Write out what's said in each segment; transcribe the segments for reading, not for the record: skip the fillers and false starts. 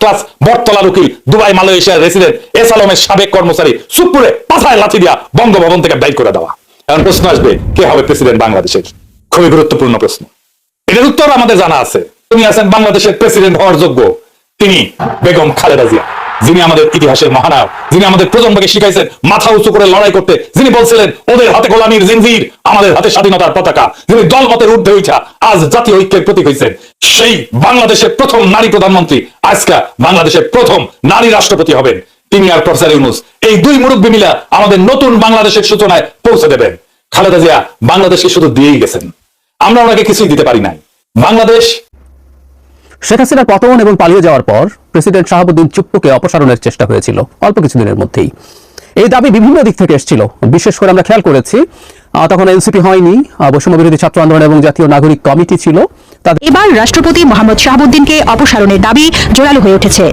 Class বটতলার উকিল, Dubai মালয়েশিয়ার resident S আলমের সাবেক কর্মচারী সুপুরে পাথায় লাথি দিয়া বঙ্গভবন থেকে বের করে দেওয়া। এখন প্রশ্ন আসবে, কে হবে প্রেসিডেন্ট বাংলাদেশের? খুবই গুরুত্বপূর্ণ প্রশ্ন। এটার উত্তর আমাদের জানা আছে। তিনি আছেন বাংলাদেশের প্রেসিডেন্ট হওয়ার যোগ্য, তিনি বেগম খালেদা জিয়া, যিনি আমাদের ইতিহাসের মহানায়ক, যিনি আমাদের প্রজন্মকে শিখাইছেন মাথা উঁচু করে লড়াই করতে, যিনি বলছিলেন ওদের হাতে গোলামীর জিনজির, আমাদের হাতে স্বাধীনতার পতাকা, যিনি দলমতের ঊর্ধ্বে উঠা আজ জাতীয় ঐক্যের প্রতীক হয়েছেন। সেই বাংলাদেশের প্রথম নারী প্রধানমন্ত্রী, আজকে বাংলাদেশের প্রথম নারী রাষ্ট্রপতি হবেন তিনি আর প্রফেসর ইউনূস। এই দুই মুরব্বী মিলা আমাদের নতুন বাংলাদেশের সূচনায় পৌঁছে দেবেন। খালেদা জিয়া বাংলাদেশকে শুধু দিয়েই গেছেন, আমরা ওনাকে কিছুই দিতে পারি নাই। বাংলাদেশ শেখ হাসিনার পতন এবং পালিয়ে যাওয়ার পর প্রেসিডেন্ট শাহাবুদ্দিন চুপ্পুকে অপসারণের চেষ্টা হয়েছিল অল্প কিছুদিনের মধ্যেই। এই দাবি বিভিন্ন দিক থেকে এসেছিল। বিশেষ করে আমরা খেয়াল করেছি তখন এনসিপি হয়নি, বৈষম্য বিরোধী ছাত্র আন্দোলন এবং জাতীয় নাগরিক কমিটি ছিল। এবার রাষ্ট্রপতি মোহাম্মদ শাহাবুদ্দিনকে অপসারণের দাবি জোরালো হয়ে উঠেছে।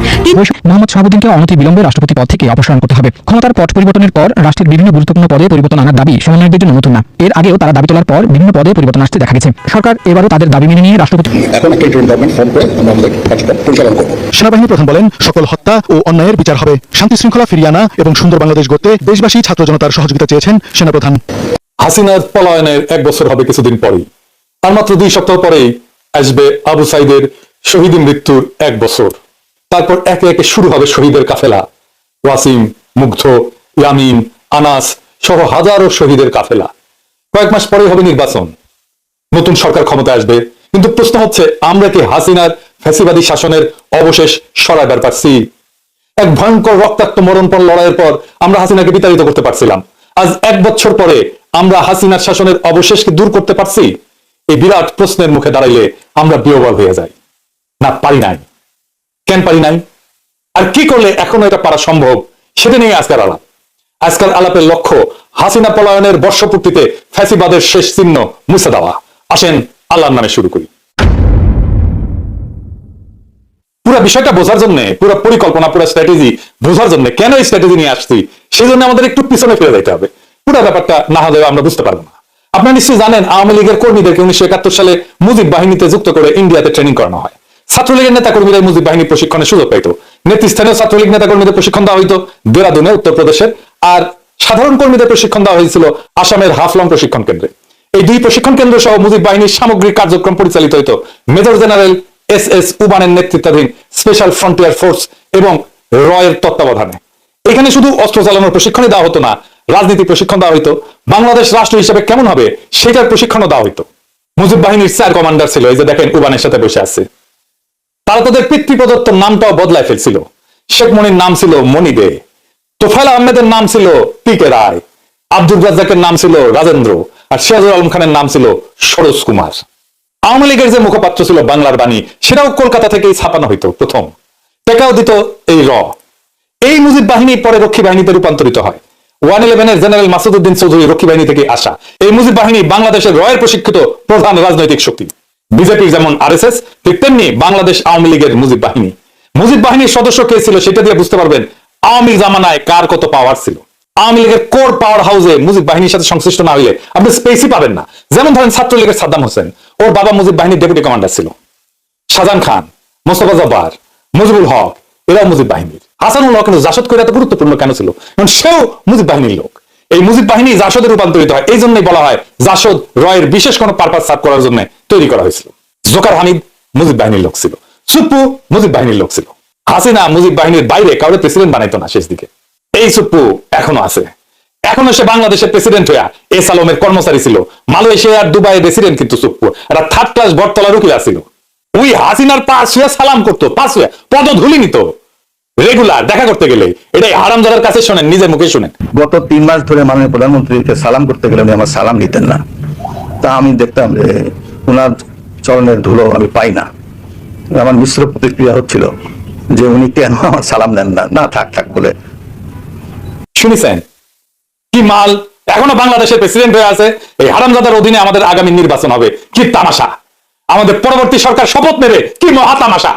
মোহাম্মদ শাহাবুদ্দিনকে অনতি বিলম্বে রাষ্ট্রপতি পদ থেকে অপসারণ করতে হবে। ক্ষমতার পট পরিবর্তনের পর রাষ্ট্রের বিভিন্ন গুরুত্বপূর্ণ পদে পরিবর্তন আনার দাবি সমন্বয়কদের জন্য নতুন না। এর আগেও তারা দাবি তোলার পর বিভিন্ন পদে পরিবর্তন আসতে দেখা গেছে। সরকার এবারও তাদের দাবি মেনে নিয়ে রাষ্ট্রপতি সেনাবাহিনী প্রধান বলেন, সকল হত্যা ও অন্যায়ের বিচার হবে, শান্তি শৃঙ্খলা ফিরিয়ে আনা এবং সুন্দর বাংলাদেশ গড়তে দেশবাসী ছাত্র জনতার সহযোগিতা চেয়েছেন সেনাপ্রধান। হাসিনার পলায়নের 1 বছর হবে কিছুদিন পরেই, আর মাত্র 2 সপ্তাহ পরেই আসবে আবু সাইদের শহীদ মৃত্যুর 1 বছর। তারপর একে একে শুরু হবে শহীদের কাফেলা, ওয়াসিম, মুগ্ধ, ইয়ামিন, আনাস সহ হাজারো শহীদের কাফেলা। কয়েক মাস পরেই হবে নির্বাচন, নতুন সরকার ক্ষমতায় আসবে। কিন্তু প্রশ্ন হচ্ছে, আমরা কি হাসিনার ফ্যাসিবাদী শাসনের অবশেষ সরাইবার পারছি? এক ভয়ঙ্কর রক্তাক্ত মরণপণ লড়াইয়ের পর আমরা হাসিনাকে বিতাড়িত করতে পারছিলাম। আজ 1 বছর পরে আমরা হাসিনার শাসনের অবশেষকে দূর করতে পারছি? এই বিরাট প্রশ্নের মুখে দাঁড়াইলে আমরা বিহ্বল হয়ে যাই। না, পারি নাই। কেন পারি নাই? আর কি করলে এখনো এটা পারা সম্ভব? সেটা নিয়ে আজকের আলাপ। আজকের আলাপের লক্ষ্য হাসিনা পলায়নের বর্ষপূর্তিতে ফ্যাসিবাদের শেষ চিহ্ন মুছে দেওয়া। আসেন আল্লাহর নামে শুরু করি। পুরো বিষয়টা বোঝার জন্য, পুরো পরিকল্পনা, পুরো স্ট্র্যাটেজি বোঝার জন্য, কেন এই স্ট্র্যাটেজি নিয়ে আসছি সেই জন্য আমাদের একটু পিছনে ফিরে যেতে হবে। পুরো ব্যাপারটা না হলে আমরা বুঝতে পারবো না। আপনারা নিশ্চয়ই জানেন, আওয়ামী লীগের কর্মীদেরকে 1971 সালে মুজিব বাহিনীতে যুক্ত করে ইন্ডিয়াতে ট্রেনিং করানো হয়। ছাত্রলীগের নেতা কর্মীরা মুজিব বাহিনী প্রশিক্ষণের সুযোগ পাইত। নেতৃস্থানীয় ছাত্রলীগ নেতা কর্মীদের প্রশিক্ষণ দেওয়া হইতো দেরাদুনে, উত্তরপ্রদেশের। আর সাধারণ কর্মীদের প্রশিক্ষণ দেওয়া হয়েছিল আসামের হাফলং প্রশিক্ষণ কেন্দ্রে। এই 2 প্রশিক্ষণ কেন্দ্র সহ মুজিব বাহিনীর সামগ্রিক কার্যক্রম পরিচালিত হইতো মেজর জেনারেল SS উবানের নেতৃত্বাধীন স্পেশাল ফ্রন্টিয়ার ফোর্স এবং রয়ের তত্ত্বাবধানে। এখানে শুধু অস্ত্র চালানোর প্রশিক্ষণই দেওয়া হতো না, রাজনীতি প্রশিক্ষণ দেওয়া হইতো, বাংলাদেশ রাষ্ট্র হিসেবে কেমন হবে সেটার প্রশিক্ষণও দেওয়া হইতো। মুজিব বাহিনীর 4 কমান্ডার ছিল, এই যে দেখেন উবানের সাথে বসে আছে। তারা তাদের পিতৃপ্রদত্ত নামটাও বদলায় ফেলছিল। শেখ মনির নাম ছিল মনি দে, তোফায়েল আহমেদের নাম ছিল PK রায়, আব্দুর রাজ্জাকের নাম ছিল রাজেন্দ্র, আর সিরাজুল আলম খানের নাম ছিল সরোজ কুমার। আওয়ামী লীগের যে মুখপাত্র ছিল বাংলার বাণী, সেটাও কলকাতা থেকেই ছাপানো হইতো প্রথম। টেকাও দিত এই এই মুজিব বাহিনী পরে রক্ষী বাহিনীতে রূপান্তরিত হয়। 111 জেনারেল মাসুদউদ্দিন চৌধুরী রক্ষী বাহিনী থেকে আসা। এই মুজিব বাহিনী বাংলাদেশের রয়ের প্রশিক্ষিত প্রধান রাজনৈতিক শক্তি। বিজেপির যেমন RSS, ঠিক তেমনি বাংলাদেশ আওয়ামী লীগের মুজিব বাহিনী। মুজিব বাহিনীর সদস্য কে ছিল সেটা দিয়ে বুঝতে পারবেন আওয়ামী জামানায় কার কত পাওয়ার ছিল। আওয়ামী লীগের কোর পাওয়ার হাউসে মুজিব বাহিনীর সাথে সংশ্লিষ্ট না হইলে আপনি স্পেসই পাবেন না। যেমন ধরেন ছাত্রলীগের সাদ্দাম হোসেন, ওর বাবা মুজিব বাহিনীর ডেপুটি কমান্ডার ছিল। শাহজাহান খান, মোস্তফা জব্বার, মুজিবুল হক, এরাও মুজিব বাহিনীর। হাসানুল হক কিন্তু জাসদ করে এত গুরুত্বপূর্ণ কেন ছিল? কারণ সেও মুজিব বাহিনীর লোক। এই মুজিব বাহিনী জাসদে রূপান্তরিত হয়, এই জন্যই বলা হয় জাসদ রয়ের বিশেষ কোনো পারপাস সার্ভ করার জন্য তৈরি করা হয়েছিল। জোকার হামিদ মুজিব বাহিনীর লোক ছিল, সুপ্পু মুজিব বাহিনীর লোক ছিল। হাসিনা মুজিব বাহিনীর বাইরে কাউরে প্রেসিডেন্ট বানাইতো না শেষ দিকে। এই সুপ্পু এখনো আছে, এখনো সে বাংলাদেশের প্রেসিডেন্ট হইয়া এস আলমের কর্মচারী ছিল। মালয়েশিয়ার দুবাইয়ের রেসিডেন্ট কিন্তু সুপ্পু একটা 3rd ক্লাস বটতলার উকিল ছিল। ওই হাসিনার পাশ হইয়া সালাম করতো, পাশ হইয়া পদধূলি নিত রেগুলার দেখা করতে গেলে। এটাই হারামজাদার কাছে শোনেন, নিজের মুখে শোনেন। গত 3 মাস ধরে মাননীয় প্রধানমন্ত্রীকে সালাম করতে গেলে উনি আমার সালাম নিতেন না। তা আমি দেখতাম যে উনার চরণের ধুলো আমি পাই না। আমার মিশ্র প্রতিক্রিয়া হচ্ছিল যে উনি কেন আমার সালাম নেন না। না, থাক থাক বলে। শুনেছেন কি মাল এখনো বাংলাদেশের প্রেসিডেন্ট হয়ে আছে। এই হারামজাদার অধীনে আমাদের আগামী নির্বাচন হবে, কি তামাশা। আমাদের পরবর্তী সরকার শপথ নেবে, কি মহা তামাশা।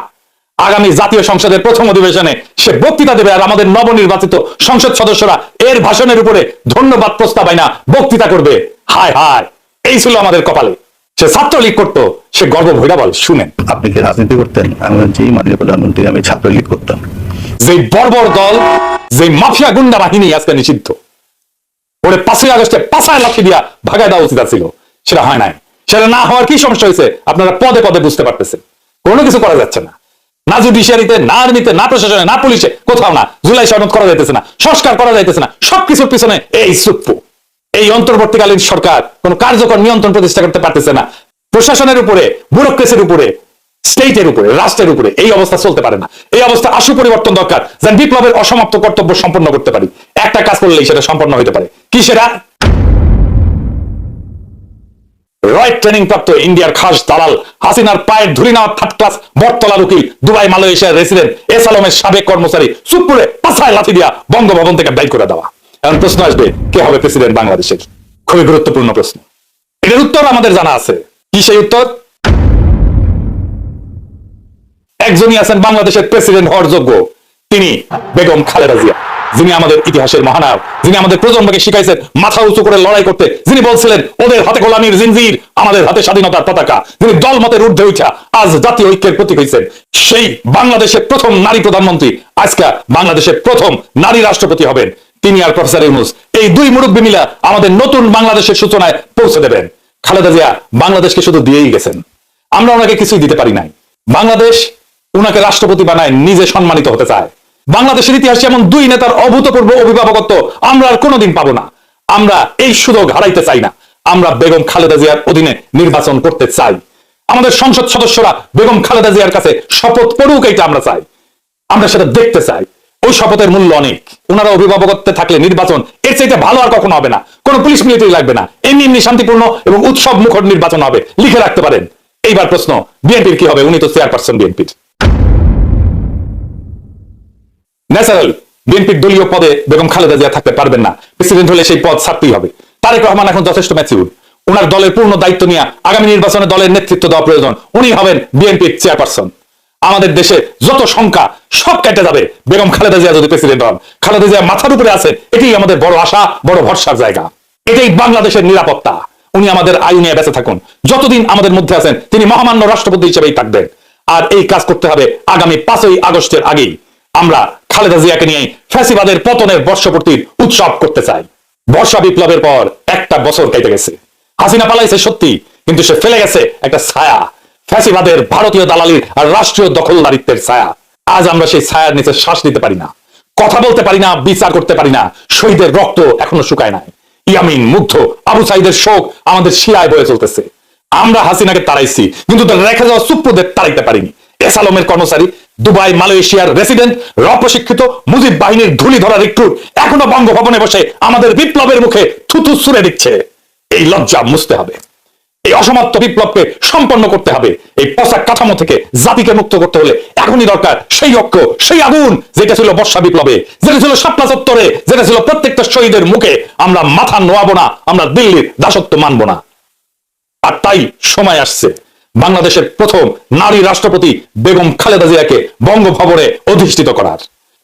আগামী জাতীয় সংসদের প্রথম অধিবেশনে সে বক্তৃতা দেবে, আর আমাদের নবনির্বাচিত সংসদ সদস্যরা এর ভাষণের উপরে ধন্যবাদ প্রস্তাব আইনা বক্তৃতা করবে। হায় হায়, এই ছিল আমাদের কপালে। সে ছাত্রলীগ করতো, সে গর্ব ভৈরা বল শুনেন। আপনি কি রাজনীতি করতেন? আমি বললাম, জি মাননীয় প্রধানমন্ত্রী, আমি ছাত্রলীগ করতাম। যে বর্বর দল, যে মাফিয়া গুন্ডা বাহিনী আজকে নিষিদ্ধ, ওরে 5ই আগস্টে পাছায় লাঠি দিয়া ভাগায় দেওয়া উচিত ছিল, সেটা হয় নাই। সেটা না হওয়ার কি সমস্যা হয়েছে আপনারা পদে পদে বুঝতে পারতেছেন। কোনো কিছু করা যাচ্ছে না, না জুডিশিয়ারিতে, না আর্মিতে, না প্রশাসনে, না পুলিশে, কোথাও না। জুলাই সনদ করা যাইতেছে না, সংস্কার করা যাইতেছে না, সবকিছুর পিছনে এই সুপ্পু, এই অন্তর্বর্তীকালীন সরকার কোন কার্যকর নিয়ন্ত্রণ প্রতিষ্ঠা করতে পারতেছে না। প্রশাসনের উপরে, ব্যুরোক্রেসির উপরে, স্টেটের উপরে, রাষ্ট্রের উপরে এই অবস্থা চলতে পারে না। এই অবস্থা আশু পরিবর্তন দরকার, যেন বিপ্লবের অসমাপ্ত কর্তব্য সম্পন্ন করতে পারি। একটা কাজ করলেই সেটা সম্পন্ন হতে পারে। কি সেটা? রয়েট ট্রেনিং প্রাপ্ত ইন্ডিয়ার খাস দালাল হাসিনার পায়ের ধুলি নেওয়া থার্ড ক্লাস বটতলার উকিল, দুবাই মালয়েশিয়ার রেসিডেন্ট এস আলমের সাবেক কর্মচারী সুপ্পুরে পাছায় লাথি দিয়া বঙ্গভবন থেকে বের করে দেওয়া। এখন প্রশ্ন আসবে, কে হবে প্রেসিডেন্ট বাংলাদেশের? খুবই গুরুত্বপূর্ণ প্রশ্ন। এটার উত্তর আমাদের জানা আছে। কি সেই উত্তর? একজনই আছেন বাংলাদেশের প্রেসিডেন্ট হওয়ার যোগ্য, তিনি বেগম খালেদা জিয়া, যিনি আমাদের ইতিহাসের মহানায়ক, যিনি আমাদের প্রজন্মকে শিখাইছেন মাথা উঁচু করে লড়াই করতে, যিনি বলছিলেন ওদের হাতে গোলামীর জিনজির, আমাদের হাতে স্বাধীনতার পতাকা, যিনি দলমতের ঊর্ধ্বে উঠা আজ জাতীয় ঐক্যের প্রতীক হয়েছেন। সেই বাংলাদেশের প্রথম নারী প্রধানমন্ত্রী, আজকে বাংলাদেশের প্রথম নারী রাষ্ট্রপতি হবেন তিনি আর প্রফেসর ইউনূস। এই দুই মুরব্বী মিলা আমাদের নতুন বাংলাদেশের সূচনায় পৌঁছে দেবেন। খালেদা জিয়া বাংলাদেশকে শুধু দিয়েই গেছেন, আমরা ওনাকে কিছুই দিতে পারি নাই। বাংলাদেশ উনাকে রাষ্ট্রপতি বানায় নিজে সম্মানিত হতে চায়। বাংলাদেশের ইতিহাসে এমন দুই নেতার অভূতপূর্ব অভিভাবকত্ব আমরা আর কোনোদিন পাবো না। আমরা এই সুযোগ হারাইতে চাই না। আমরা বেগম খালেদা জিয়ার অধীনে নির্বাচন করতে চাই। আমাদের সংসদ সদস্যরা বেগম খালেদা জিয়ার কাছে শপথ পড়ুক, এইটা আমরা চাই, আমরা সেটা দেখতে চাই। ওই শপথের মূল্য অনেক। ওনারা অভিভাবকত্বে থাকলে নির্বাচন এর চাইতে ভালো আর কখনো হবে না। কোনো পুলিশ মিলিটারি লাগবে না, এমনি এমনি শান্তিপূর্ণ এবং উৎসব মুখর নির্বাচন হবে, লিখে রাখতে পারেন। এইবার প্রশ্ন, বিএনপির কি হবে? উনি তো চেয়ারপারসন বিএনপির। ন্যাচারাল বিএনপির দলীয় পদে বেগম খালেদা জিয়া থাকতে পারবেন না। প্রেসিডেন্ট হলে সেই পদ ছাড়তেই হবে। তারেক রহমান এখন যথেষ্ট ম্যাচিউর, ওনার দলের পূর্ণ দায়িত্ব নিয়ে আগামী নির্বাচনে দলের নেতৃত্ব দেওয়া প্রয়োজন। উনি হবেন বিএনপির চেয়ারপারসন। আমাদের দেশে যত সংখ্যা সব কেটে যাবে বেগম খালেদা জিয়া যদি প্রেসিডেন্ট হন। খালেদা জিয়া মাথার উপরে আছে, এটাই আমাদের বড় আশা, বড় ভরসার জায়গা। এটাই বাংলাদেশের নিরাপত্তা। উনি আমাদের আয়ু নিয়ে বেঁচে থাকুন, যতদিন আমাদের মধ্যে আছেন তিনি মহামান্য রাষ্ট্রপতি হিসেবেই থাকবেন। আর এই কাজ করতে হবে আগামী 5ই আগস্টের আগেই। আমরা খালেদা জিয়াকে নিয়ে ফ্যাসিবাদের পতনের বর্ষপূর্তির উৎসব করতে চাই। বর্ষা বিপ্লবের পর একটা বছর কেটে গেছে। হাসিনা পালাইছে সত্যি, কিন্তু সে ফেলে গেছে একটা ছায়া, ফ্যাসিবাদের ভারতীয় দালালির আর রাষ্ট্রীয় দখলদারিত্বের ছায়া। আজ আমরা সেই ছায়ার নিচে শ্বাস নিতে পারি না, কথা বলতে পারি না, বিচার করতে পারি না। শহীদের রক্ত এখনো শুকায় নাই। ইয়ামিন, মুগ্ধ, আবু সাইদের শোক আমাদের শিরায় বয়ে চলতেছে। আমরা হাসিনাকে তাড়াইছি, কিন্তু তার রেখে যাওয়া সুপ্রদের তাড়াইতে পারিনি। এস আলমের কর্মচারী, দুবাই মালয়েশিয়ার রেসিডেন্ট, প্রশিক্ষিত মুজিব বাহিনীর ধুলি ধরা রিক্রুট এখনো বঙ্গভবনে বসে আমাদের বিপ্লবের মুখে থুথু ছুঁড়ে দিচ্ছে। এই লজ্জা মুছতে হবে। এই অসমাপ্ত বিপ্লবকে সম্পন্ন করতে হবে। এই পচা কাঠামো থেকে জাতিকে মুক্ত করতে হলে এখনই দরকার সেই ঐক্য, সেই আগুন যেটা ছিল বর্ষা বিপ্লবে, যেটা ছিল শাপলা চত্বরে, যেটা ছিল প্রত্যেকটা শহীদের মুখে। আমরা মাথা নোয়াবো না, আমরা দিল্লির দাসত্ব মানবো না। আর তাই সময় আসছে বাংলাদেশের প্রথম নারী রাষ্ট্রপতি বেগম খালেদা জিয়াকে বঙ্গভবনে অধিষ্ঠিত করার।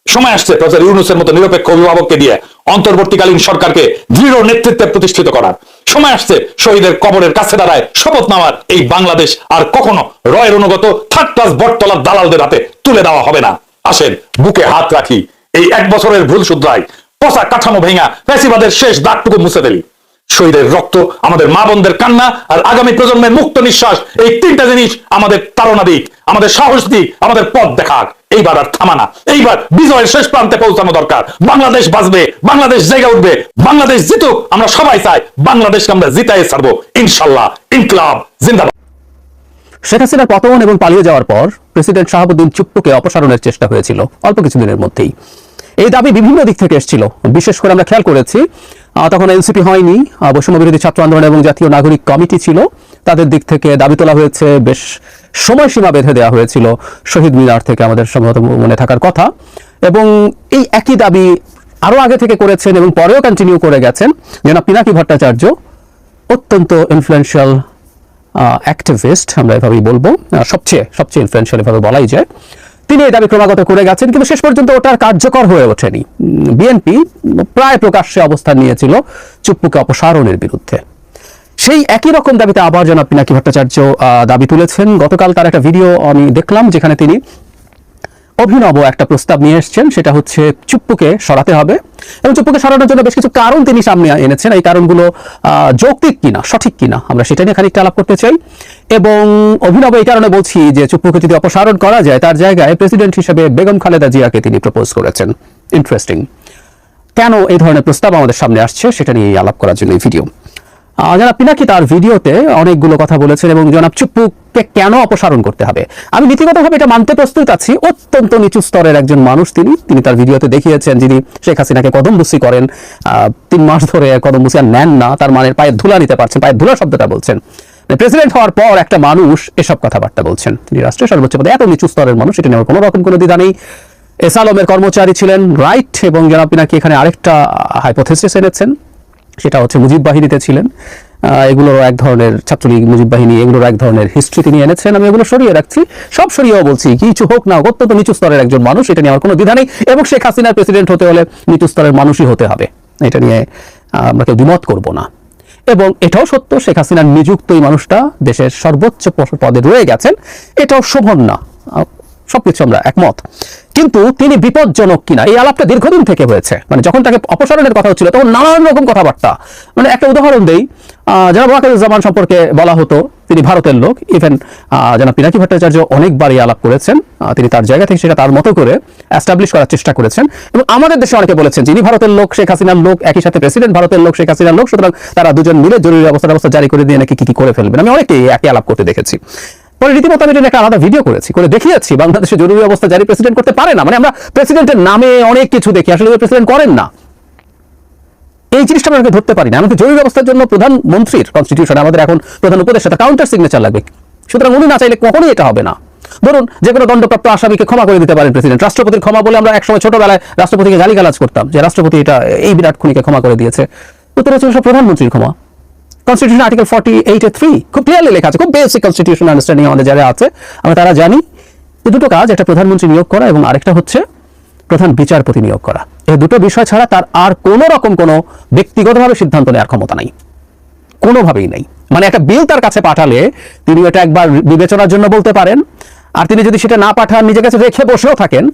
সময় আসছে প্রফেসর ইউনূসের মতো নিরপেক্ষ অভিভাবককে দিয়ে অন্তর্বর্তীকালীন সরকারকে দৃঢ় নেতৃত্বে প্রতিষ্ঠিত করার। সময় আসছে শহীদের কবরের কাছে দাঁড়ায় শপথ নেওয়ার। এই বাংলাদেশ আর কখনো রয়ের অনুগত থার্ড ক্লাস বটতলার দালালদের হাতে তুলে দেওয়া হবে না। আসেন বুকে হাত রাখি, এই 1 বছরের ভুল শুধরাই, পচা কাঠামো ভেঙা ফ্যাসিবাদের শেষ দাগটুকু মুছে ফেলি। শহীদের রক্ত, আমাদের মা বোনদের কান্না আর আগামী প্রজন্মের মুক্ত নিঃশ্বাস, এই 3টা জিনিস আমাদের তাড়না দিক, আমাদের সাহস দিক, আমাদের পথ দেখাক। এইবার আর থামানা, এইবার বিজয়ের শেষ প্রান্তে পৌঁছানো দরকার। বাংলাদেশ বাঁচবে, বাংলাদেশ জেগে উঠবে, বাংলাদেশ জিতুক আমরা সবাই চাই। বাংলাদেশকে আমরা জিতাই ছাড়বো ইনশাল্লাহ। ইনকলাব জিন্দাবাদ। শেখ হাসিনার পতন এবং পালিয়ে যাওয়ার পর প্রেসিডেন্ট শাহাবুদ্দিন চুপ্পুকে অপসারণের চেষ্টা হয়েছিল অল্প কিছুদিনের মধ্যেই। এই দাবি বিভিন্ন দিক থেকে এসেছিল। বিশেষ করে আমরা খেয়াল করেছি তখন এনসিপি হয়নি, বৈষম্য বিরোধী ছাত্র আন্দোলন এবং জাতীয় নাগরিক কমিটি ছিল, তাদের দিক থেকে দাবি তোলা হয়েছে। বেশ সময়সীমা বেঁধে দেওয়া হয়েছিল শহীদ মিনার থেকে, আমাদের সম্ভবত মনে থাকার কথা। এবং এই একই দাবি আরো আগে থেকে করেছেন এবং পরেও কন্টিনিউ করে গেছেন জনাব পিনাকি ভট্টাচার্য, অত্যন্ত ইনফ্লুয়েন্সিয়াল অ্যাক্টিভিস্ট, আমরা এভাবেই বলবো, সবচেয়ে ইনফ্লুয়েন্সিয়াল এভাবে বলাই যায়। তিনি এই দাবি ক্রমাগত করে গেছেন, কিন্তু শেষ পর্যন্ত ওটার কার্যকর হয়ে ওঠেনি। বিএনপি প্রায় প্রকাশ্যে অবস্থান নিয়েছিল চুপ্পুকে অপসারণের বিরুদ্ধে। সেই একই রকম দাবিতে আবার জনাব পিনাকি ভট্টাচার্য দাবি তুলেছেন। গতকাল তার একটা ভিডিও আমি দেখলাম যেখানে তিনি অভিনব একটা প্রস্তাব নিয়ে এসেছেন, সেটা হচ্ছে চুপ্পুকে সরাতে হবে এবং চুপ্পুকে সরানোর জন্য বেশ কিছু কারণ তিনি সামনে এনেছেন। এই কারণগুলো যৌক্তিক কিনা, সঠিক কিনা, আমরা সেটা নিয়ে খানিকটা আলাপ করতে চাই। এবং অভিনব এই কারণে বলছি যে চুপ্পুকে যদি অপসারণ করা যায়, তার জায়গায় প্রেসিডেন্ট হিসেবে বেগম খালেদা জিয়াকে তিনি প্রপোজ করেছেন। ইন্টারেস্টিং। কেন এই ধরনের প্রস্তাব আমাদের সামনে আসছে সেটা নিয়ে আলাপ করার জন্য এই ভিডিও। জনাব পিনাকি তার ভিডিওতে অনেকগুলো কথা বলেছেন এবং জনাব চুপ্পুকে কেন অপসারণ করতে হবে, আমি নীতিগতভাবে এটা মানতে প্রস্তুত আছি। অত্যন্ত নিচু স্তরের একজন মানুষ তিনি তার ভিডিওতে দেখিয়েছেন যিনি শেখ হাসিনাকে কদমবুসি করেন, 3 মাস ধরে কদমবুসি আর নেন না, তার মানে পায়ের ধুলা নিতে পারছেন, পায়ের ধুলা শব্দটা বলছেন। প্রেসিডেন্ট হওয়ার পর একটা মানুষ এসব কথাবার্তা বলছেন, তিনি রাষ্ট্রের সর্বোচ্চ পদে, এত নিচু স্তরের মানুষ, এটা নেওয়ার কোনো রকম কোনো দ্বিধা নেই। এস আলমের কর্মচারী ছিলেন, রাইট। এবং জনাব পিনাকি এখানে আরেকটা হাইপোথেসিস এনেছেন, সেটা হচ্ছে মুজিব বাহিনীতে ছিলেন। এগুলোরও এক ধরনের ছাত্রলীগ, মুজিব বাহিনী, এগুলোর এক ধরনের হিস্ট্রি তিনি এনেছেন। আমি এগুলো সরিয়ে রাখছি, সব সরিয়েও বলছি কিছু হোক না, অত্যন্ত নিচু স্তরের একজন মানুষ, এটা নিয়ে আমার কোনো দ্বিধা নেই। এবং শেখ হাসিনার প্রেসিডেন্ট হতে হলে নিচু স্তরের মানুষই হতে হবে, এটা নিয়ে আমরা কেউ দ্বিমত করব না। এবং এটাও সত্য, শেখ হাসিনার নিযুক্ত এই মানুষটা দেশের সর্বোচ্চ পদে রয়ে গেছেন, এটাও শোভন না, সবকিছু আমরা একমত। কিন্তু তিনি বিপজ্জনক কিনা, এই আলাপটা দীর্ঘদিন থেকে হয়েছে। মানে যখন তাকে অপসারণের কথা হচ্ছিল তখন নানান রকম কথাবার্তা, মানে একটা উদাহরণ দেই, জনাব ওয়াকারুজ্জামান সম্পর্কে বলা হতো তিনি ভারতের লোক। ইভেন জনাব পিনাকি ভট্টাচার্য অনেকবার এই আলাপ করেছেন, তিনি তার জায়গা থেকে সেটা তার মতো করে এস্টাবলিশ করার চেষ্টা করেছেন। এবং আমাদের দেশে অনেকে বলেছেন যিনি ভারতের লোক, শেখ হাসিনার লোক, একই সাথে প্রেসিডেন্ট ভারতের লোক, শেখ হাসিনার লোক, সুতরাং তারা দুজন মিলে জরুরি অবস্থা জারি করে দিয়ে নাকি কি করে ফেলবেন। আমি অনেকেই একই আলাপ করতে দেখেছি। পরে রীতিমতো আমি একটা আলাদা ভিডিও করেছি, করে দেখিয়েছি বাংলাদেশে জরুরি অবস্থা জারি প্রেসিডেন্ট করতে পারে না। মানে আমরা প্রেসিডেন্টের নামে অনেক কিছু দেখি, আসলে প্রেসিডেন্ট করেন না, এই জিনিসটা আমরা ধরতে পারি না। আমাদের জরুরি অবস্থার জন্য প্রধানমন্ত্রীর কনস্টিটিউশনে আমাদের এখন প্রধান উপদেষ্টা কাউন্টার সিগনেচার লাগবে, সুতরাং উনি না চাইলে কখনোই এটা হবে না। ধরুন যে কোনো দণ্ডপ্রাপ্ত আসামিকে ক্ষমা করে দিতে পারেন প্রেসিডেন্ট। রাষ্ট্রপতির ক্ষমা বলে আমরা একসময় ছোটবেলায় রাষ্ট্রপতিকে গালিগালাজ করতাম যে রাষ্ট্রপতি এটা এই বিরাট খুনিকে ক্ষমা করে দিয়েছে, উত্তর হচ্ছে সব প্রধানমন্ত্রীর ক্ষমা। কনস্টিটিউশন আর্টিকেল 48(3) খুব ক্লিয়ারলি লেখা আছে, খুব বেসিক কনস্টিটিউশন আন্ডারস্ট্যান্ডিং আমাদের যারা আছে আমরা তারা জানি যে দুটো কাজ, একটা প্রধানমন্ত্রী নিয়োগ করা এবং আরেকটা হচ্ছে প্রধান বিচারপতি নিয়োগ করা। এই দুটো বিষয় ছাড়া তার আর কোনো রকম কোনো ব্যক্তিগতভাবে সিদ্ধান্ত নেওয়ার ক্ষমতা নাই, কোনোভাবেই নেই। মানে একটা বিল তার কাছে পাঠালে তিনি এটা একবার বিবেচনার জন্য বলতে পারেন, আর তিনি যদি সেটা না পাঠান, নিজের কাছে রেখে বসেও থাকেন,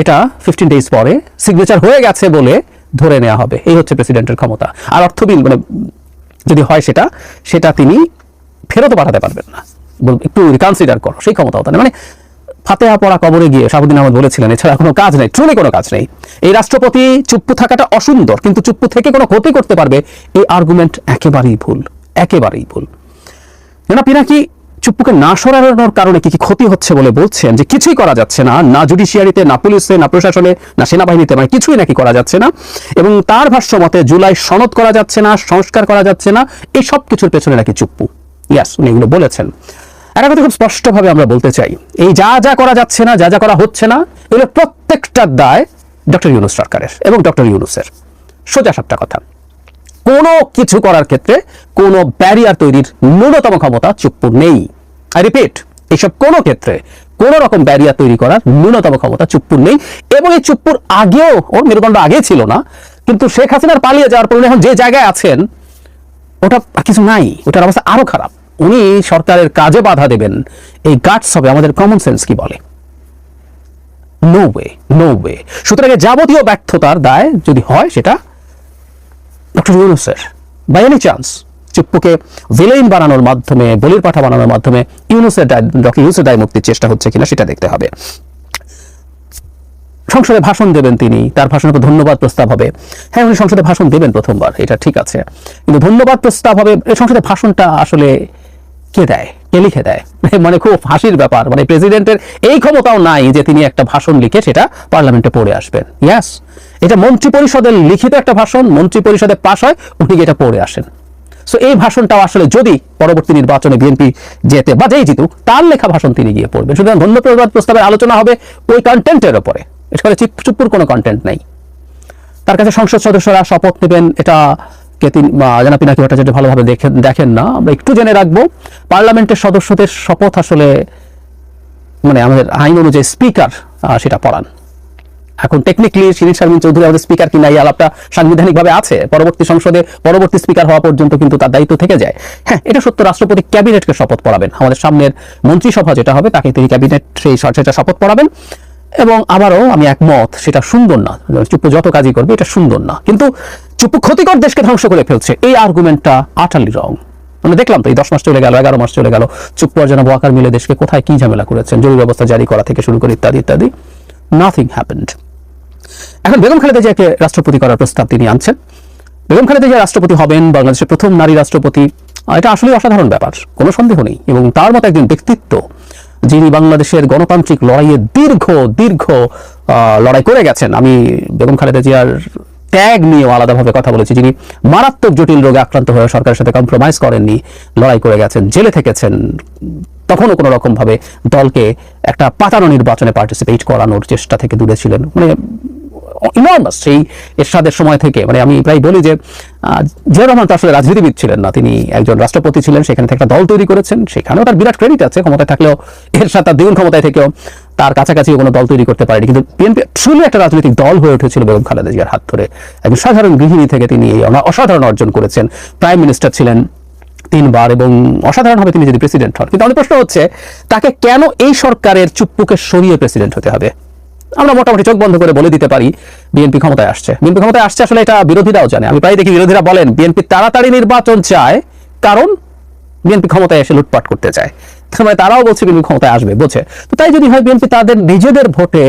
এটা 15 ডেজ পরে সিগনেচার হয়ে গেছে বলে ধরে নেওয়া হবে। এই হচ্ছে প্রেসিডেন্টের ক্ষমতা। আর অর্থ বিল মানে যদি হয় সেটা তিনি ফেরতও পাঠাতে পারবেন না, একটু রিকনসিডার করো, সেই ক্ষমতাও তার। মানে ফাতেহা পড়া কবরে গিয়ে শাহাবুদ্দিন আহমদ বলেছিলেন এছাড়া কোনো কাজ নেই, ট্রুলি কোনো কাজ নেই। এই রাষ্ট্রপতি চুপ্পু থাকাটা অসুন্দর, কিন্তু চুপ্পু থেকে কোনো ক্ষতি করতে পারবে এই আর্গুমেন্ট একেবারেই ভুল, একেবারেই ভুল। জনাব পিনাকি চুপ্পুকে না সরানোর কারণে কি কি ক্ষতি হচ্ছে বলে বলছেন যে কিছুই করা যাচ্ছে না, না জুডিশিয়ারিতে, না পুলিশে, না প্রশাসনে, না সেনাবাহিনীতে, মানে কিছুই নাকি করা যাচ্ছে না। এবং তার ভাষ্য মতে জুলাই সনদ করা যাচ্ছে না, সংস্কার করা যাচ্ছে না, এই সব কিছুর পেছনে নাকি চুপ্পু। ইয়াস, উনি এগুলো বলেছেন। একটা কথা খুব স্পষ্টভাবে আমরা বলতে চাই, এই যা যা করা যাচ্ছে না, যা যা করা হচ্ছে না, এগুলো প্রত্যেকটার দায় ডক্টর ইউনূস সরকারের এবং ডক্টর ইউনূসের। সোজা সাপটা কথা, কোনো কিছু করার ক্ষেত্রে কোনো ব্যারিয়ার তৈরির ন্যূনতম ক্ষমতা চুপ্পুর নেই। আই রিপিট, এইসব কোনো ক্ষেত্রে কোনো রকম ব্যারিয়ার তৈরি করার ন্যূনতম ক্ষমতা চুপ্পুর নেই। এবং এই চুপ্পুর আগেও, ওর মেরুদণ্ড আগে ছিল না, কিন্তু শেখ হাসিনার পালিয়ে যাওয়ার পর এখন যে জায়গায় আছেন ওটা কিছু নাই, ওটার অবস্থা আরো খারাপ। উনি সরকারের কাজে বাধা দেবেন, এই গাটস হবে, আমাদের কমন সেন্স কি বলে? No way, no way. সুতরাং যাবতীয় ব্যর্থতার দায় যদি হয় সেটা ডক্টর ইউনূসের। বাই এনি চান্স চুপ্পুকে ভিলেইন বানানোর মাধ্যমে, বলির পাঠা বানানোর মাধ্যমে ডক্টর ইউনূসের দায় মুক্তির চেষ্টা হচ্ছে কিনা সেটা দেখতে হবে। সংসদে ভাষণ দেবেন তিনি, তার ভাষণের উপর ধন্যবাদ প্রস্তাব হবে। হ্যাঁ, উনি সংসদে ভাষণ দেবেন প্রথমবার, এটা ঠিক আছে, কিন্তু ধন্যবাদ প্রস্তাব হবে, এই সংসদে ভাষণটা আসলে কে দেয়, কে লিখে দেয়? মানে খুব হাসির ব্যাপার, মানে প্রেসিডেন্টের এই ক্ষমতাও নাই যে তিনি একটা ভাষণ লিখে সেটা পার্লামেন্টে পড়ে আসবেন। ইয়াস, এটা মন্ত্রী পরিষদের লিখিত একটা ভাষণ, মন্ত্রী পরিষদে পাস হয়, উনি এটা পড়ে আসেন। সো এই ভাষণটাও আসলে যদি পরবর্তী নির্বাচনে বিএনপি জেতে বা যেই জিতুক, তার লেখা ভাষণ তিনি গিয়ে পড়বেন। সুতরাং ধন্যবাদ প্রস্তাবের আলোচনা হবে ওই কন্টেন্টের উপরে, এখানে চুপ্পুর কোনো কন্টেন্ট নাই। তার কাছে সংসদ সদস্যরা শপথ নেবেন, এটা জনাব পিনাকি ভট্টাচার্য ভালোভাবে দেখেন না। আমরা একটু জেনে রাখবো, পার্লামেন্টের সদস্যদের শপথ আসলে মানে আমাদের আইন অনুযায়ী স্পিকার সেটা পড়ান, এখন টেকনিক্যালি শিরিন শারমিন চৌধুরী আমাদের স্পিকার কিনা এই আলাপটা সাংবিধানিকভাবে আছে, পরবর্তী সংসদে পরবর্তী স্পিকার হওয়া পর্যন্ত কিন্তু তার দায়িত্ব থেকে যায়। হ্যাঁ, এটা সত্য, রাষ্ট্রপতি ক্যাবিনেটকে শপথ পড়াবেন, আমাদের সামনের মন্ত্রিসভা যেটা হবে তাকে তিনি ক্যাবিনেট সেটা শপথ পড়াবেন। এবং আবারও আমি একমত, সেটা সুন্দর না, চুপ্পু যত কাজই করবে এটা সুন্দর না, কিন্তু চুপ্পু ক্ষতিকর দেশকে ধ্বংস করে ফেলছে এই আর্গুমেন্টটা আটারলি রং। আমরা দেখলাম তো এই 10 মাস চলে গেল, 11 মাস চলে গেল, চুপ্পু আর জনাব ওয়াকার মিলে দেশকে কোথায় কি ঝামেলা করেছেন, জরুরি অবস্থা জারি করা থেকে শুরু করে ইত্যাদি ইত্যাদি, নাথিং হ্যাপেন্ড। এখন বেগম খালেদা জিয়াকে রাষ্ট্রপতি করার প্রস্তাব তিনি আনছেন। বেগম খালেদা জিয়া রাষ্ট্রপতি হবেন, বাংলাদেশের প্রথম নারী রাষ্ট্রপতি, এটা আসলে অসাধারণ ব্যাপার, কোনো সন্দেহ নেই। এবং তার মতো একজন ব্যক্তিত্ব যিনি বাংলাদেশের গণতান্ত্রিক লড়াইয়ে দীর্ঘ লড়াই করে গেছেন। আমি বেগম খালেদা জিয়ার ত্যাগ নিয়েও আলাদাভাবে কথা বলেছি, যিনি মারাত্মক জটিল রোগে আক্রান্ত হয়ে সরকারের সাথে কম্প্রোমাইজ করেননি, লড়াই করে গেছেন, জেলে থেকেছেন, তখনও কোনো রকম ভাবে দলকে একটা পাতানো নির্বাচনে পার্টিসিপেট করানোর চেষ্টা থেকে দূরে ছিলেন। মানে ইনর্মাস সেই এরশাদের সময় থেকে, মানে আমি প্রায় বলি যে জিয়া রহমান তো আসলে রাজনীতিবিদ ছিলেন না, তিনি একজন রাষ্ট্রপতি ছিলেন, সেখানে থেকে একটা দল তৈরি করেছেন, সেখানেও তার বিরাট ক্রেডিট আছে, ক্ষমতায় থাকলেও এরশাদ তার দ্বিগুণ ক্ষমতায় থেকেও তার কাছাকাছি কোনো দল তৈরি করতে পারেনি। কিন্তু বিএনপি ট্রুলি একটা রাজনৈতিক দল হয়ে উঠেছিল বেগম খালেদা জিয়ার হাত ধরে। একজন সাধারণ গৃহিণী থেকে তিনি এই অসাধারণ অর্জন করেছেন, প্রাইম মিনিস্টার ছিলেন 3 বার এবং অসাধারণভাবে তিনি যদি প্রেসিডেন্ট হন। কিন্তু আমাদের প্রশ্ন হচ্ছে, তাকে কেন এই সরকারের চুপ্পুকে সরিয়ে প্রেসিডেন্ট হতে হবে? আমরা মোটামুটি চোখ বন্ধ করে বলে দিতে পারি বিএনপি ক্ষমতায় আসছে। বিএনপি ক্ষমতায় আসছে আসলে এটা বিরোধীরাও জানে। আমি প্রায় দেখি বিরোধীরা বলেন বিএনপি তাড়াতাড়ি নির্বাচন চায় কারণ বিএনপি ক্ষমতায় এসে লুটপাট করতে চায়। মানে তারাও বলছে বিএনপি ক্ষমতায় আসবে, বোঝে। তো তাই যদি হয় বিএনপি তাদের নিজেদের ভোটে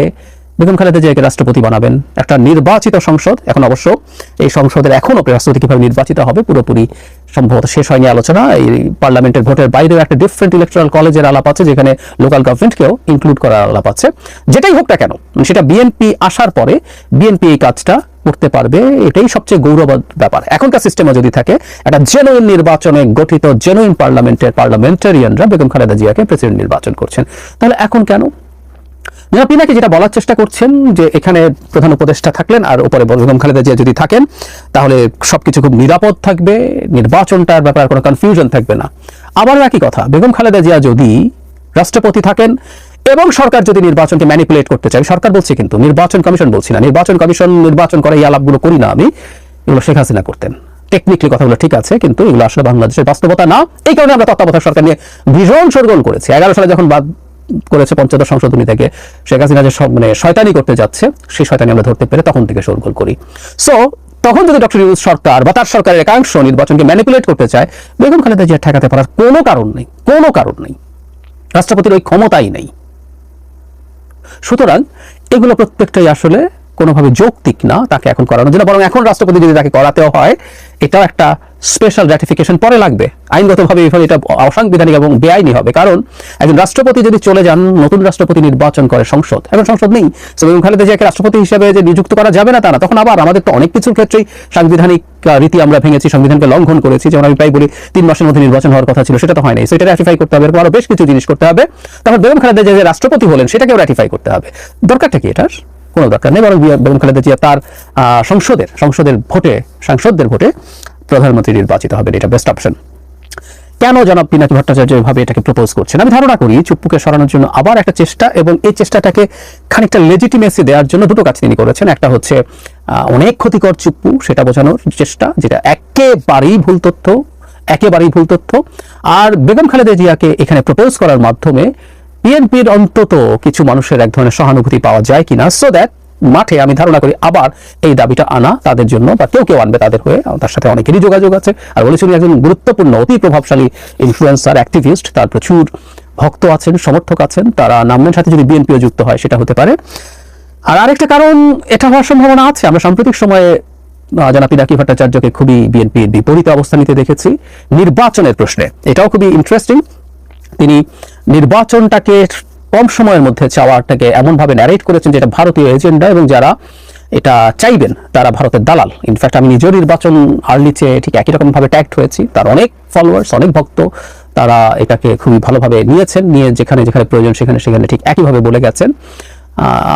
বেগম খালেদা জিয়াকে রাষ্ট্রপতি বানাবেন, একটা নির্বাচিত সংসদ, এখন অবশ্য এই সংসদের এখনো রাষ্ট্রপতি কিভাবে নির্বাচিত হবে পুরোপুরি সম্ভবত শেষ হয়নি আলোচনা। এই পার্লামেন্টের ভোটের বাইরেও একটা ডিফারেন্ট ইলেকট্রাল কলেজের আলাপ আছে, যেখানে লোকাল গভর্নমেন্টকেও ইনক্লুড করার আলাপ আছে। যেটাই হোক না কেন, সেটা বিএনপি আসার পরে বিএনপি এই কাজটা করতে পারবে, এটাই সবচেয়ে গৌরবের ব্যাপার। এখনকার সিস্টেমে যদি থাকে একটা জেনুইন নির্বাচনে গঠিত জেনুইন পার্লামেন্টারিয়ানরা বেগম খালেদা জিয়াকে প্রেসিডেন্ট নির্বাচন করছেন, তাহলে এখন কেন? জনাব পিনাকি যেটা বলার চেষ্টা করছেন যে এখানে প্রধান উপদেষ্টা থাকলেন আর উপরে বেগম খালেদা জিয়া যদি থাকেন তাহলে সবকিছু খুব নিরাপদ থাকবে, নির্বাচনটার ব্যাপারে কোনো কনফিউশন থাকবে না। আবারও একই কথা, বেগম খালেদা জিয়া যদি রাষ্ট্রপতি থাকেন এবং সরকার যদি নির্বাচনকে ম্যানিপুলেট করতে চায়, সরকার বলছে কিন্তু, নির্বাচন কমিশন বলছি না, নির্বাচন কমিশন নির্বাচন করে এই আলাপগুলো করি না আমি, এগুলো শেখ হাসিনা করতেন। টেকনিক্যালি কথাগুলো ঠিক আছে, কিন্তু এগুলো আসলে বাংলাদেশের বাস্তবতা না। এই কারণে আমরা তত্ত্বাবধায়ক সরকার নিয়ে ভীষণ শোরগোল করেছি। 11 সালে যখন বাদ করেছে পঞ্চদশ সংশোধনী থেকে, শেখ হাসিনা যে মানে শয়তানি করতে যাচ্ছে, সেই শয়তানি আমরা ধরতে পেরে তখন থেকে শোরগোল করি। সো তখন যদি ডক্টর ইউনূস সরকার বা তার সরকারের একাংশ নির্বাচনকে ম্যানিপুলেট করতে চায়, বেগম খালেদা জিয়া ঠেকাতে পারার কোনো কারণ নেই, রাষ্ট্রপতির ওই ক্ষমতাই নেই। সুতরাং এগুলো প্রত্যেকটাই আসলে কোনোভাবে যৌক্তিক না তাকে এখন করানোর জন্য, বরং এখন রাষ্ট্রপতি যদি তাকে করাতেও হয়, এটাও একটা স্পেশাল র্যাটিফিকেশন পরে লাগবে, আইনগতভাবে এটা অসাংবিধানিক এবং বেআইনি হবে। কারণ একজন রাষ্ট্রপতি যদি চলে যান, নতুন রাষ্ট্রপতি নির্বাচন করে সংসদ, এখন সংসদ নেই, বেগম খালেদা জিয়াকে রাষ্ট্রপতি হিসেবে যে নিযুক্ত করা যাবে না তা না। তখন আবার আমাদের তো অনেক কিছুর ক্ষেত্রেই সাংবিধানিক রীতি আমরা ভেঙেছি, সংবিধানকে লঙ্ঘন করেছি। যেমন আমি প্রায় বলি 3 মাসের মধ্যে নির্বাচন হওয়ার কথা ছিল, সেটা তো হয় নাই, সেটা র্যাটিফাই করতে হবে, এরপর আরো বেশ কিছু জিনিস করতে হবে। তারপর বেগম খালেদা জিয়া যে রাষ্ট্রপতি হলেন সেটাকেও র্যাটিফাই করতে হবে। দরকারটা কি? এটার কোনো দরকার নেই, বরং বেগম খালেদা জিয়া তার সাংসদদের ভোটে প্রধানমন্ত্রী নির্বাচিত হবেন, এটা বেস্ট অপশন। কেন জনাব পিনাকি ভট্টাচার্য এভাবে এটাকে প্রপোজ করছেন? আমি ধারণা করি চুপ্পুকে সরানোর জন্য আবার একটা চেষ্টা, এবং এই চেষ্টাটাকে খানিকটা লেজিটিমেসি দেওয়ার জন্য দুটো কাজ তিনি করেছেন। একটা হচ্ছে অনেক ক্ষতিকর চুপ্পু, সেটা বোঝানোর চেষ্টা, যেটা একেবারেই ভুল তথ্য। আর বেগম খালেদা জিয়াকে এখানে প্রপোজ করার মাধ্যমে বিএনপির অন্তত কিছু মানুষের এক ধরনের সহানুভূতি পাওয়া যায় কিনা, সো দ্যাট মাঠে আমি ধারণা করি আবার এই দাবিটা আনা তাদের জন্য, বা কেউ আনবে তাদের হয়ে, তার সাথে অনেকেরই যোগাযোগ আছে। আর বলেছেন একজন গুরুত্বপূর্ণ অতি প্রভাবশালী ইনফ্লুয়েন্সার অ্যাক্টিভিস্ট, তার প্রচুর ভক্ত আছেন, সমর্থক আছেন, তারা নামের সাথে যদি বিএনপিও যুক্ত হয় সেটা হতে পারে। আর আরেকটা কারণ এটা হওয়ার সম্ভাবনা আছে, আমরা সাম্প্রতিক সময়ে জনাব পিনাকি ভট্টাচার্যকে খুবই বিএনপির বিপরীতে অবস্থান নিতে দেখেছি নির্বাচনের প্রশ্নে। এটাও খুবই ইন্টারেস্টিং, তিনি নির্বাচনটাকে কম সময়ের মধ্যে চাওয়াটাকে এমনভাবে ন্যারেট করেছেন যেটা ভারতীয় এজেন্ডা, এবং যারা এটা চাইবেন তারা ভারতের দালাল। ইনফ্যাক্ট আমি নিজেও নির্বাচন আর্লি চেয়ে ঠিক একই রকমভাবে ট্যাগড হয়েছি, তার অনেক ফলোয়ার্স, অনেক ভক্ত, তারা এটাকে খুবই ভালোভাবে নিয়ে যেখানে প্রয়োজন সেখানে ঠিক একইভাবে বলে গেছেন।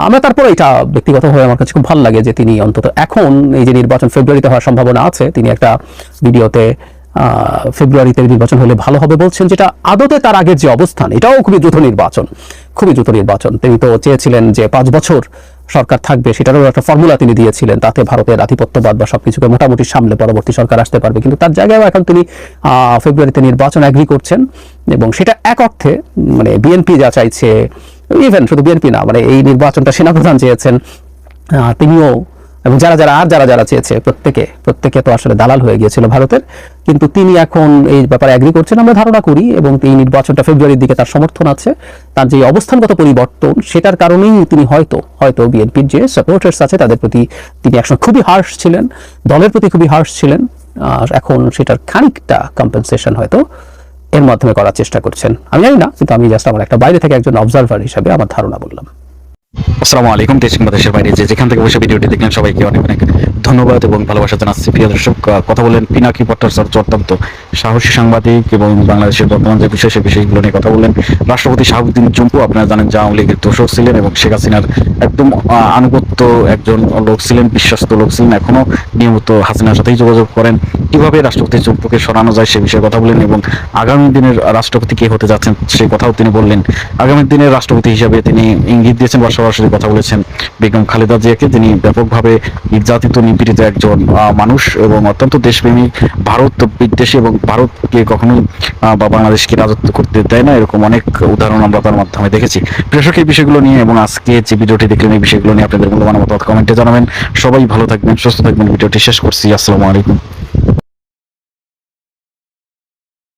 আমরা তারপরে এটা ব্যক্তিগতভাবে আমার কাছে খুব ভালো লাগে যে তিনি অন্তত এখন এই যে নির্বাচন ফেব্রুয়ারিতে হওয়ার সম্ভাবনা আছে, তিনি একটা ভিডিওতে ফেব্রুয়ারিতে নির্বাচন হলে ভালো হবে বলছেন, যেটা আদতে তার আগের যে অবস্থান এটাও খুবই দ্রুত নির্বাচন। তিনি তো চেয়েছিলেন যে 5 বছর সরকার থাকবে, সেটারও একটা ফর্মুলা তিনি দিয়েছিলেন, তাতে ভারতের আধিপত্যবাদ বা সবকিছুকে মোটামুটি সামলে পরবর্তী সরকার আসতে পারবে। কিন্তু তার জায়গায় এখন তিনি ফেব্রুয়ারিতে নির্বাচন এগ্রি করছেন, এবং সেটা এক অর্থে মানে বিএনপি যা চাইছে, ইভেন শুধু বিএনপি না, মানে এই নির্বাচনটা সেনাপ্রধান চেয়েছেন, তিনিও, এবং যারা যারা চেয়েছে প্রত্যেকে তো আসলে দালাল হয়ে গিয়েছিল ভারতের। কিন্তু তিনি এখন এই ব্যাপারে এগ্রি করছেন আমরা ধারণা করি, এবং এই নির্বাচনটা ফেব্রুয়ারির দিকে তার সমর্থন আছে। তার যে অবস্থানগত পরিবর্তন, সেটার কারণেই তিনি হয়তো বিএনপির যে সাপোর্টার্স আছে তাদের প্রতি তিনি একসময় খুবই হার্শ ছিলেন, দলের প্রতি খুবই হার্শ ছিলেন, আর এখন সেটার খানিকটা কম্পেনসেশন হয়তো এর মাধ্যমে করার চেষ্টা করছেন। আমি জানি না, কিন্তু আমি জাস্ট আমার একটা বাইরে থেকে একজন অবজারভার হিসাবে আমার ধারণা বললাম। আসসালামু আলাইকুম। দেশ কিংবা দেশের বাইরে যেখান থেকে বসে ভিডিওটি দেখলেন সবাইকে অনেক অনেক ধন্যবাদ এবং ভালোবাসা জানাচ্ছি। প্রিয় দর্শক, কথা বললেন পিনাকি ভট্টাচার্য, অত্যন্ত সাহসী সাংবাদিক এবং বাংলাদেশের বর্তমান যে বিষয় সেই বিষয়গুলো নিয়ে কথা বললেন। রাষ্ট্রপতি শাহাবুদ্দিন চুম্পু আপনারা জানেন যে আওয়ামী লীগের দোষক ছিলেন এবং শেখ হাসিনার একদম আনুগত্য একজন লোক ছিলেন, বিশ্বস্ত লোক ছিলেন, এখনো নিয়মিত হাসিনার সাথেই যোগাযোগ করেন। কিভাবে রাষ্ট্রপতি চুম্পুকে সরানো যায় সে বিষয়ে কথা বলেন এবং আগামী দিনের রাষ্ট্রপতি কে হতে যাচ্ছেন সেই কথাও তিনি বললেন। আগামী দিনের রাষ্ট্রপতি হিসাবে তিনি ইঙ্গিত দিয়েছেন বা সরাসরি কথা বলেছেন বেগম খালেদা জিয়াকে, যিনি ব্যাপকভাবে নির্যাতিত নিপীড়িত একজন মানুষ এবং অত্যন্ত দেশপ্রেমিক, ভারত বিদ্বেষী এবং ভারতকে কখনোই বা বাংলাদেশকে রাজত্ব করতে দেয় না, এরকম অনেক উদাহরণ আমরা তার মাধ্যমে দেখেছি। প্রেক্ষক এই বিষয়গুলো নিয়ে এবং আজকে যে ভিডিওটি দেখলেন এই বিষয়গুলো নিয়ে আপনাদের মূল্যবান মতামত কমেন্টে জানাবেন। সবাই ভালো থাকবেন, সুস্থ থাকবেন। ভিডিওটি শেষ করছি। আসসালামু আলাইকুম।